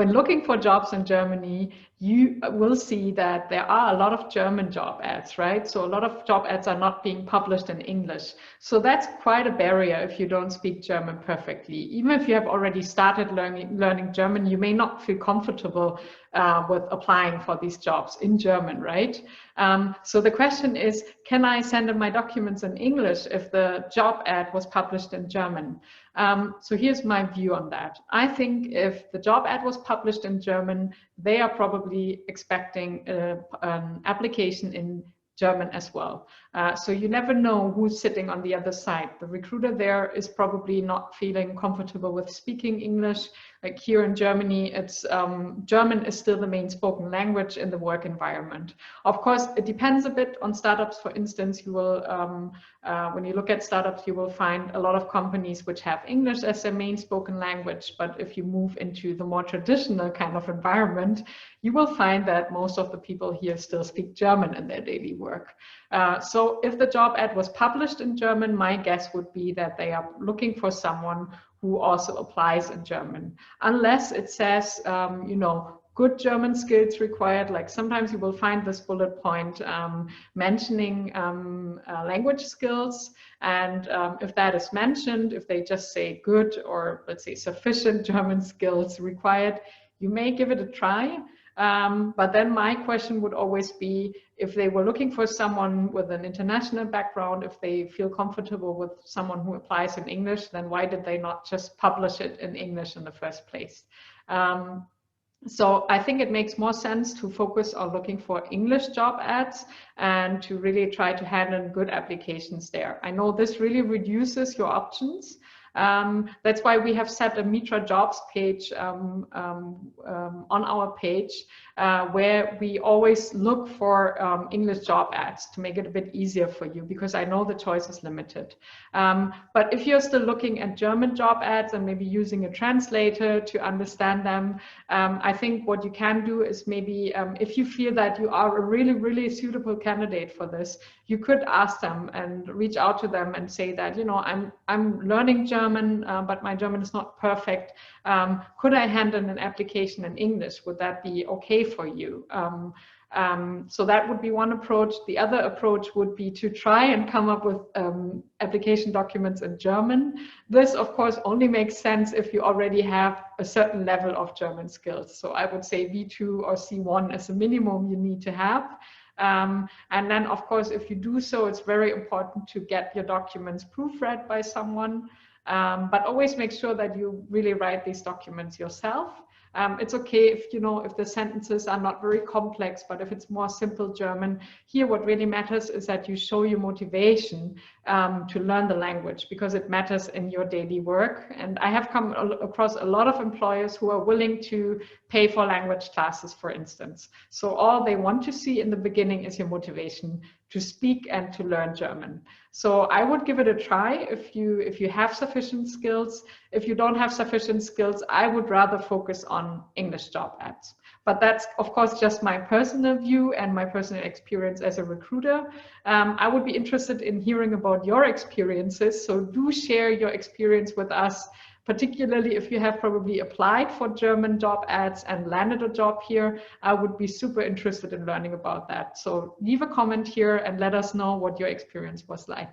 When looking for jobs in Germany, you will see that there are a lot of German job ads, right? So a lot of job ads are not being published in English. So that's quite a barrier if you don't speak German perfectly. Even if you have already started learning German, you may not feel comfortable with applying for these jobs in German, right? So the question is, can I send in my documents in English if the job ad was published in German? So here's my view on that. I think if the job ad was published in German, they are probably expecting an application in German as well. So you never know who's sitting on the other side. The recruiter there is probably not feeling comfortable with speaking English. Like here in Germany, it's German is still the main spoken language in the work environment. Of course, it depends a bit on startups. For instance, you will when you look at startups, you will find a lot of companies which have English as their main spoken language. But if you move into the more traditional kind of environment, you will find that most of the people here still speak German in their daily work. So if the job ad was published in German, my guess would be that they are looking for someone who also applies in German, unless it says, you know, good German skills required. Like sometimes you will find this bullet point mentioning language skills. And if that is mentioned, if they just say good or let's say sufficient German skills required, you may give it a try. But then my question would always be, if they were looking for someone with an international background, if they feel comfortable with someone who applies in English, then why did they not just publish it in English in the first place? So I think it makes more sense to focus on looking for English job ads and to really try to hand in good applications there. I know this really reduces your options. That's why we have set a meetra jobs page on our page where we always look for English job ads to make it a bit easier for you, because I know the choice is limited. But if you're still looking at German job ads and maybe using a translator to understand them, I think what you can do is maybe if you feel that you are a really suitable candidate for this, you could ask them and reach out to them and say that, you know, I'm learning German, but my German is not perfect. Could I hand in an application in English? Would that be okay for you? So that would be one approach. The other approach would be to try and come up with application documents in German. This, of course, only makes sense if you already have a certain level of German skills. So I would say V2 or C1 is a minimum you need to have. And then, of course, if you do so, it's very important to get your documents proofread by someone. But always make sure that you really write these documents yourself. It's okay if, you know, if the sentences are not very complex, but if it's more simple German, here what really matters is that you show your motivation to learn the language, because it matters in your daily work. And I have come across a lot of employers who are willing to pay for language classes, for instance. So all they want to see in the beginning is your motivation to speak and to learn German. So I would give it a try if you have sufficient skills. If you don't have sufficient skills, I would rather focus on English job ads. But that's, of course, just my personal view and my personal experience as a recruiter. I would be interested in hearing about your experiences. So do share your experience with us, particularly if you have probably applied for German job ads and landed a job here. I would be super interested in learning about that. So leave a comment here and let us know what your experience was like.